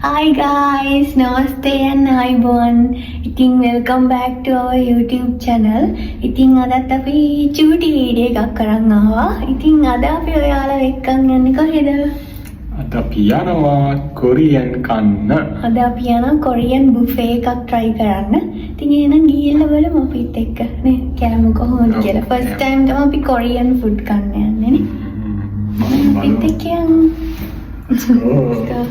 Hi guys, Namaste and Aibon. ඉතින් welcome back to our YouTube channel. ඉතින් අදත් අපි චූටි වීඩියෝ එකක් කරන් ආවා. ඉතින් අද අපි ඔයාලා එක්කන් යන්නේ කොහෙද? අද අපි යනවා කොරියන් කන්න. අද අපි යනවා කොරියන් බුෆේ එකක් try කරන්න. ඉතින් එහෙනම් ගිහිල්ලා බලමු අපිත් එක්ක නේ කෑම කොහොමද කියලා. First time තමයි අපි කොරියන් food කන්න යන්නේ නේ. අපිත් එක්ක යමු. Let's go.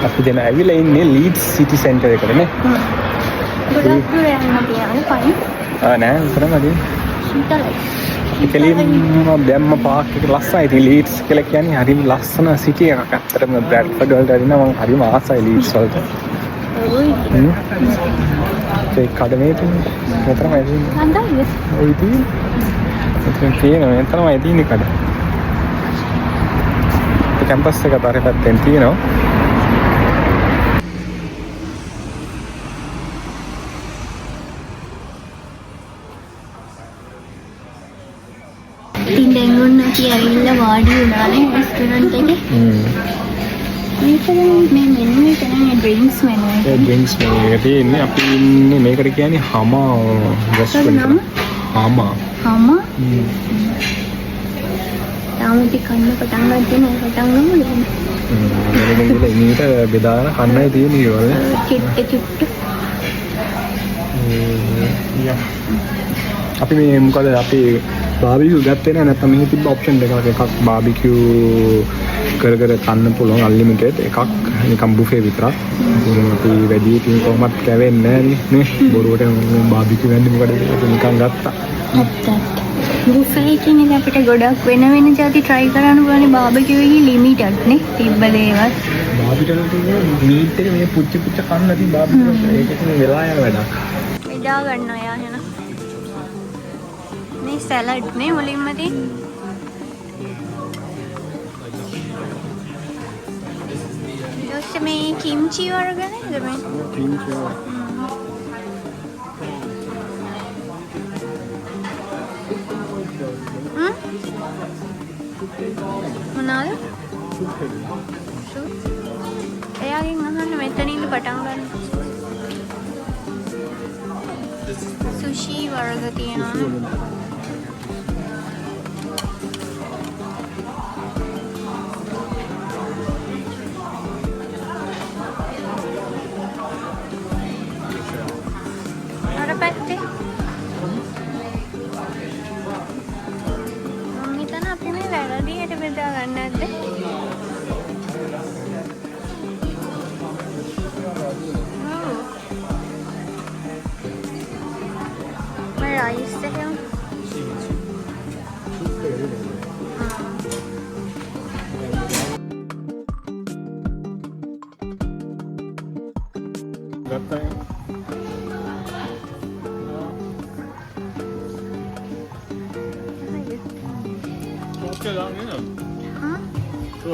අපි දැන් ඇවිල්ලා ඉන්නේ ලීඩ්ස් සිටි සෙන්ටර් එකට නේ. ගොඩක් දුර යන්න තියෙනවා පයින්. නෑ විතරමදී. සීතලයි. කෙලින්ම දැම්ම පාක් එක ලස්සනයි. ඉතින් ලීඩ්ස් කියලා කියන්නේ හරිම ලස්සන සිටි එකක්. ඇත්තටම බ්‍රැඩ්ෆර්ඩ් වලට ඇවිල්ලා මම හරිම ආසයි ලීඩ්ස් වලට. ඒ කඩමේ තියෙන මෙතරමයි තියෙන්නේ. හන්දයි. ඔය තියෙන්නේ. එතන තියෙනවා මෙතරමයි තියෙන්නේ කඩ. කැම්පස් එක අතර පැත්තෙන් තියෙනවා. ඉතින් දැන් ඔන්න අපි ඇවිල්ලා වාඩි වුණානේ රෙස්ටුරන්ට් එකේ. මේක මේ මෙනු එක නේ ඩ්‍රින්ක්ස් මෙනු එක. ඒ ඩ්‍රින්ක්ස් මෙනු එක තියෙන්නේ අපි ඉන්නේ මේකට කියන්නේ හමා රෙස්ටුරන්ට්. හමා. හමා. තාමත් කන්න පටන් ගන්න පටන් ගමු. මෙන්න මේක බෙදාගෙන කන්නයි තියෙන්නේ වල. චුට්ට. අපි මේ මොකද අපි බාබිකියු ගත්තේ නැහැ නැත්නම් මෙහි තිබ්බ ඔප්ෂන් එකක් බාබිකියු කර කන්න පුළුවන් අන්ලිමිටඩ් එකක් නිකම් බුෆේ විතරක්. අපි වැඩි ඉතින් කොහොමත් කැවෙන්නේ නැහැ නේ. බොරුවට බාබිකියු වෙන්නේ මොකද අපි නිකන් ගත්තා. ඇත්තට. බුෆේ කියන්නේ අපිට ගොඩක් වෙන જાති try කරන්න පුළුවන් බාබිකියු එකේ ලිමිටඩ් නේ තිබ්බ දේවල්. බාබිකියු කියන්නේ මීට් එක මේ පුච්ච කන්න තියෙන බාබිකියු ඒක ඉතින් වෙලා යන වැඩක්. එදා ගන්න අය එහෙනම්. මේ සලාඩ් නේ මුලින්ම තියෙන්නේ. ඊට මේ කිම්චි වර්ග නේද මේ? කිම්චි. මොනවාද? එයාගෙන් අහන්න මෙතනින් පටන් ගන්න. සුෂි වර්ග තියෙනවා. අර පැත්තේ මම හිතන අපි මේ වැරදියට බෙදා ගන්න නැද්ද? මේ රයිස් එක ගත්තා. Okay lang yun. Huh? So.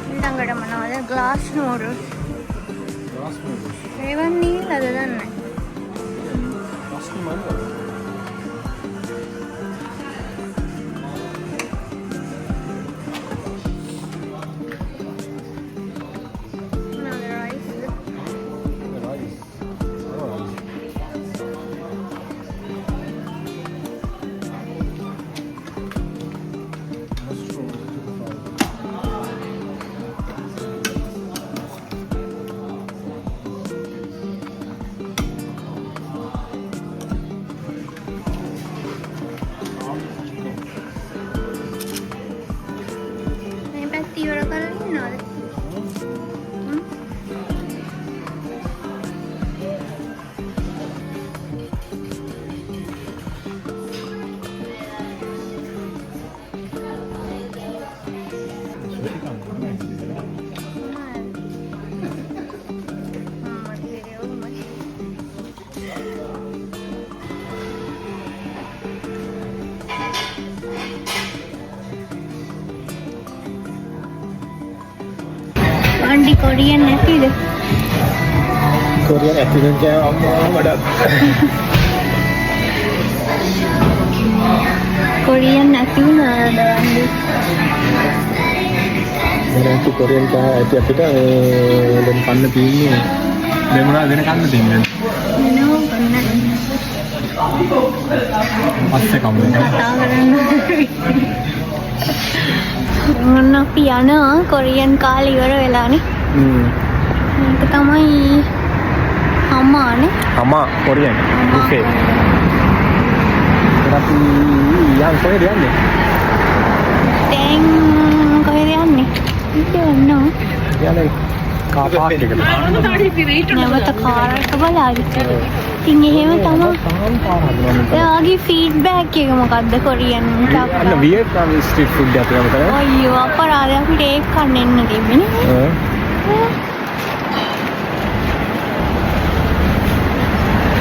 ඊළඟට මොනවද? glass noodles. ඒවන් නීලද දන්නේ? අන්ඩි කොරියන් නැතිද? කොරියන් ඇතිවෙන් කෑව අම්මා වඩාත්. කොරියන් නැති වුණාද අන්ඩි? නැති කොරියන් කෑව ඇති අපිට දැන් කන්න තියෙන්නේ. දැන් මොනවද වෙන කන්න තියෙන්නේ? නෝ කන්න. පස්සේ කමු එක. මොන අපි යනවා කොරියන් කාලේ ඉවර වෙලානේ. මේක තමයි අම්මානේ. අම්මා කොරියන් බුෆේ. අපි යන් කොහෙද යන්නේ? දැන් කොහෙද යන්නේ? ඉතින් යන්නේ කාර් පාක් එකට. නැවත කාර් එක බලන්න. ඉතින් එහෙම තමයි. එයාගේ ෆීඩ්බැක් එක මොකද්ද කොරියන් ටක්? අන්න වියට්නාම් ස්ට්‍රීට් ෆුඩ් එකක් තමයි. අයියෝ අපරාධ අපිට ඒක කන්න එන්න දෙන්නේ.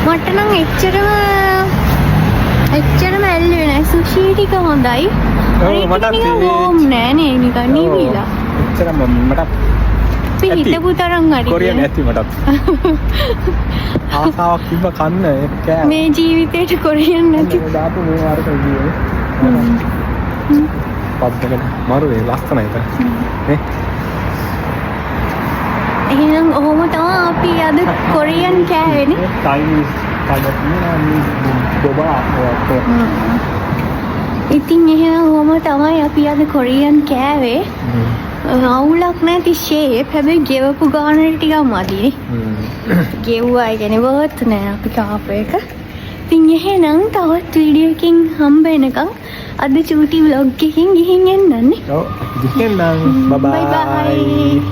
මට නම් එච්චරම ඇල්ලුවේ නෑ. සුෂි ටික හොඳයි. මටත් ඕම් නෑ නේ නිකන් නිවිලා. එච්චරම මටත් අපි හිතපු තරම් හරි. කොරියන් ඇති මටත්. ආසාවක් තිබ්බ කන්න ඒක කෑ. මේ ජීවිතේට කොරියන් නැති. දාපු මේ වාරක විදියේ. පද්දක මාරුවේ ලස්සනයි ඒක. නේ? එහෙනම් ඔහොම තමයි අපි අද කොරියන් කෑවේනේ. චයිනීස් ඉතින් එහෙනම් ඔහොම තමයි අපි අද කොරියන් කෑවේ. අවුලක් නැති ෂේප්. හැබැයි ගෙවපු ගානට ටිකක් මදිනේ. ගෙව්වා කියන්නේ වර්ත් නෑ අපි කාපු එක. ඉතින් එහෙනම් තවත් වීඩියෝ එකකින් හම්බ වෙනකම් අද චූටි vlog එකකින් ගිහින් එන්නන්නේ. ඔව් ගිහින් නම් බයි බයි.